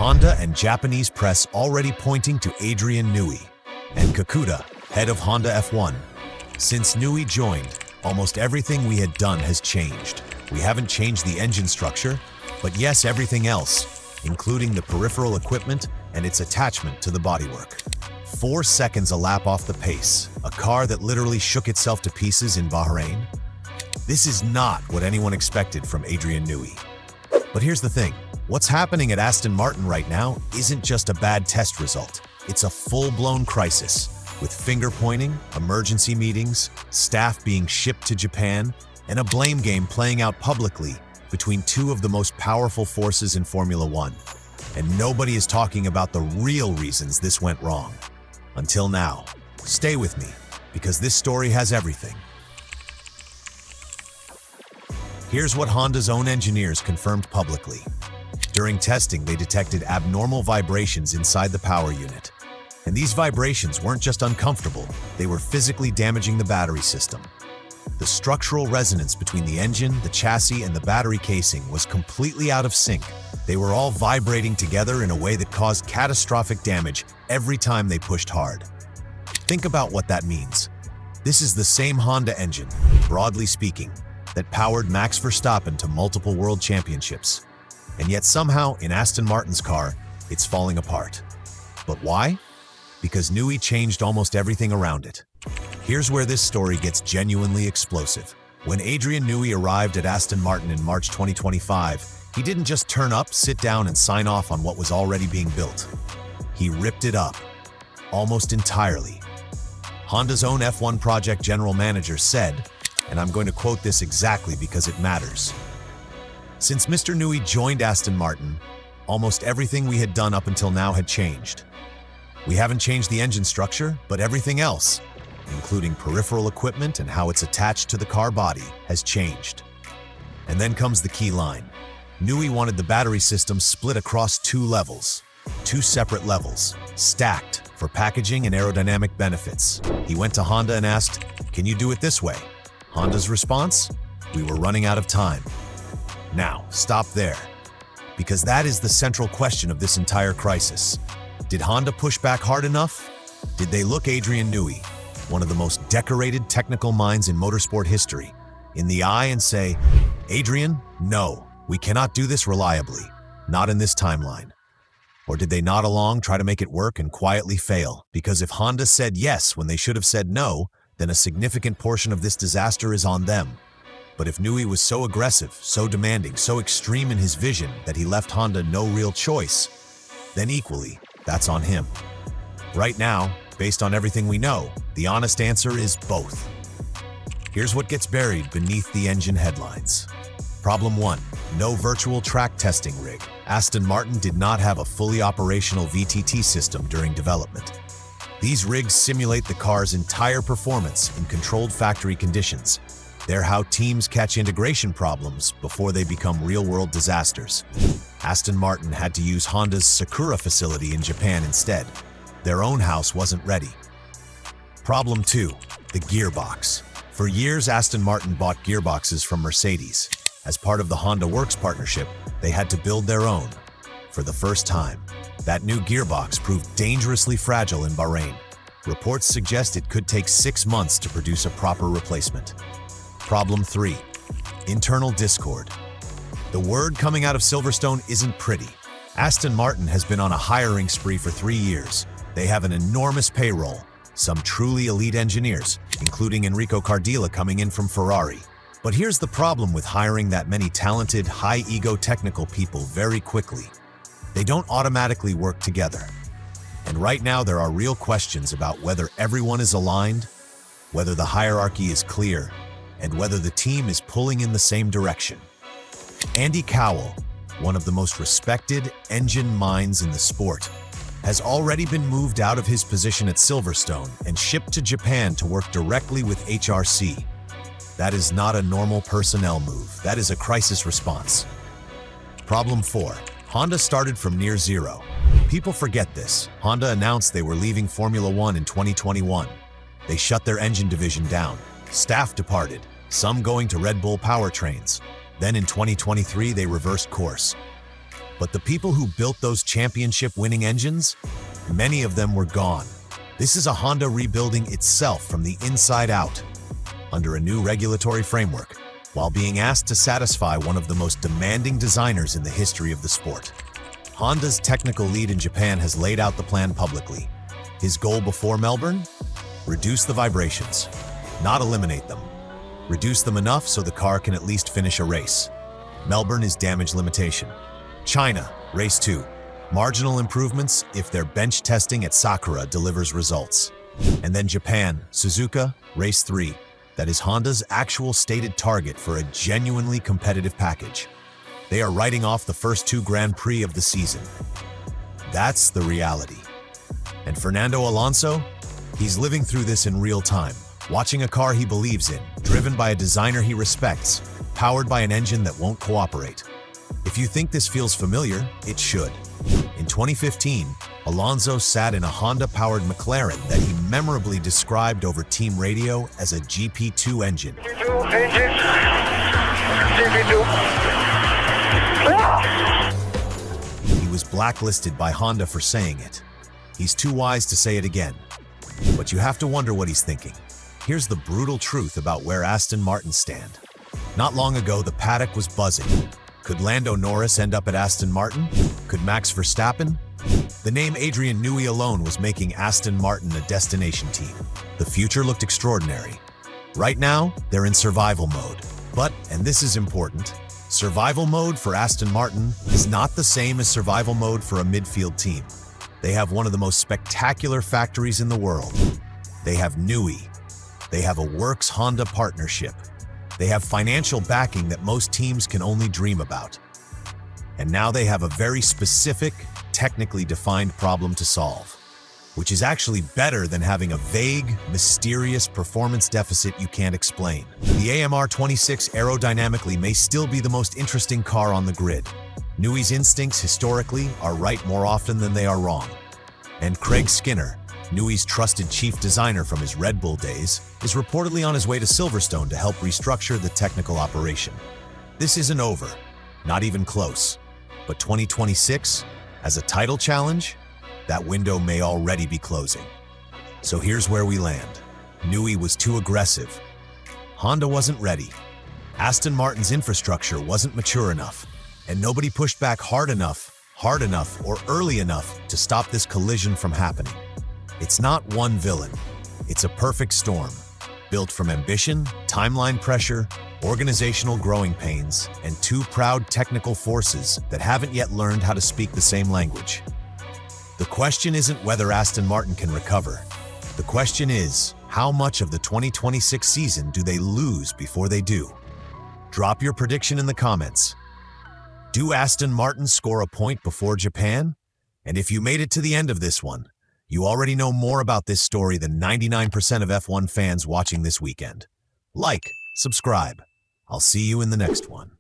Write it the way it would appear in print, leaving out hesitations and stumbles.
Honda and Japanese press already pointing to Adrian Newey and Kakuta, head of Honda F1. Since Newey joined, almost everything we had done has changed. We haven't changed the engine structure, but yes, everything else, including the peripheral equipment and its attachment to the bodywork. 4 seconds a lap off the pace, a car that literally shook itself to pieces in Bahrain. This is not what anyone expected from Adrian Newey. But here's the thing, what's happening at Aston Martin right now isn't just a bad test result. It's a full-blown crisis, with finger-pointing, emergency meetings, staff being shipped to Japan, and a blame game playing out publicly between two of the most powerful forces in Formula One. And nobody is talking about the real reasons this went wrong. Until now. Stay with me, because this story has everything. Here's what Honda's own engineers confirmed publicly. During testing, they detected abnormal vibrations inside the power unit. And these vibrations weren't just uncomfortable, they were physically damaging the battery system. The structural resonance between the engine, the chassis, and the battery casing was completely out of sync. They were all vibrating together in a way that caused catastrophic damage every time they pushed hard. Think about what that means. This is the same Honda engine, broadly speaking, that powered Max Verstappen to multiple world championships. And yet somehow, in Aston Martin's car, it's falling apart. But why? Because Newey changed almost everything around it. Here's where this story gets genuinely explosive. When Adrian Newey arrived at Aston Martin in March 2025, he didn't just turn up, sit down, and sign off on what was already being built. He ripped it up, almost entirely. Honda's own F1 project general manager said, and I'm going to quote this exactly because it matters. Since Mr. Newey joined Aston Martin, almost everything we had done up until now had changed. We haven't changed the engine structure, but everything else, including peripheral equipment and how it's attached to the car body, has changed. And then comes the key line. Newey wanted the battery system split across 2 levels, 2 separate levels, stacked for packaging and aerodynamic benefits. He went to Honda and asked, "Can you do it this way?" Honda's response? "We were running out of time." Now, stop there, because that is the central question of this entire crisis. Did Honda push back hard enough? Did they look Adrian Newey, one of the most decorated technical minds in motorsport history, in the eye and say, "Adrian, no, we cannot do this reliably, not in this timeline"? Or did they nod along, try to make it work, and quietly fail? Because if Honda said yes when they should have said no, then a significant portion of this disaster is on them. But if Newey was so aggressive, so demanding, so extreme in his vision that he left Honda no real choice, then equally, that's on him. Right now, based on everything we know, the honest answer is both. Here's what gets buried beneath the engine headlines. Problem 1. No virtual track testing rig. Aston Martin did not have a fully operational VTT system during development. These rigs simulate the car's entire performance in controlled factory conditions. They're how teams catch integration problems before they become real-world disasters. Aston Martin had to use Honda's Suzuka facility in Japan instead. Their own house wasn't ready. Problem 2. The gearbox. For years, Aston Martin bought gearboxes from Mercedes. As part of the Honda Works partnership, they had to build their own. For the first time, that new gearbox proved dangerously fragile in Bahrain. Reports suggest it could take 6 months to produce a proper replacement. Problem 3. Internal discord. The word coming out of Silverstone isn't pretty. Aston Martin has been on a hiring spree for 3 years. They have an enormous payroll, some truly elite engineers, including Enrico Cardilla coming in from Ferrari. But here's the problem with hiring that many talented, high-ego technical people very quickly. They don't automatically work together. And right now there are real questions about whether everyone is aligned, whether the hierarchy is clear, and whether the team is pulling in the same direction. Andy Cowell, one of the most respected engine minds in the sport, has already been moved out of his position at Silverstone and shipped to Japan to work directly with HRC. That is not a normal personnel move. That is a crisis response. Problem 4. Honda started from near zero. People forget this. Honda announced they were leaving Formula One in 2021. They shut their engine division down. Staff departed, some going to Red Bull powertrains. Then in 2023, they reversed course. But the people who built those championship-winning engines, many of them were gone. This is a Honda rebuilding itself from the inside out, under a new regulatory framework, while being asked to satisfy one of the most demanding designers in the history of the sport. Honda's technical lead in Japan has laid out the plan publicly. His goal before Melbourne? Reduce the vibrations, not eliminate them. Reduce them enough so the car can at least finish a race. Melbourne is damage limitation. China, race 2. Marginal improvements if their bench testing at Sakura delivers results. And then Japan, Suzuka, race 3. That is Honda's actual stated target for a genuinely competitive package. They are writing off the first 2 Grand Prix of the season. That's the reality. And Fernando Alonso? He's living through this in real time, watching a car he believes in, driven by a designer he respects, powered by an engine that won't cooperate. If you think this feels familiar, it should. In 2015, Alonso sat in a Honda-powered McLaren that he memorably described over team radio as a GP2 engine. He was blacklisted by Honda for saying it. He's too wise to say it again. But you have to wonder what he's thinking. Here's the brutal truth about where Aston Martin stand. Not long ago, the paddock was buzzing. Could Lando Norris end up at Aston Martin? Could Max Verstappen? The name Adrian Newey alone was making Aston Martin a destination team. The future looked extraordinary. Right now, they're in survival mode. But, and this is important, survival mode for Aston Martin is not the same as survival mode for a midfield team. They have one of the most spectacular factories in the world. They have Newey. They have a Works Honda partnership. They have financial backing that most teams can only dream about. And now they have a very specific, technically defined problem to solve, which is actually better than having a vague, mysterious performance deficit you can't explain. The AMR 26 aerodynamically may still be the most interesting car on the grid. Newey's instincts historically are right more often than they are wrong. And Craig Skinner, Newey's trusted chief designer from his Red Bull days, is reportedly on his way to Silverstone to help restructure the technical operation. This isn't over, not even close. But 2026, as a title challenge, that window may already be closing. So here's where we land. Newey was too aggressive. Honda wasn't ready. Aston Martin's infrastructure wasn't mature enough. And nobody pushed back hard enough, or early enough to stop this collision from happening. It's not one villain. It's a perfect storm, built from ambition, timeline pressure, organizational growing pains, and 2 proud technical forces that haven't yet learned how to speak the same language. The question isn't whether Aston Martin can recover. The question is, how much of the 2026 season do they lose before they do? Drop your prediction in the comments. Do Aston Martin score a point before Japan? And if you made it to the end of this one, you already know more about this story than 99% of F1 fans watching this weekend. Like, subscribe. I'll see you in the next one.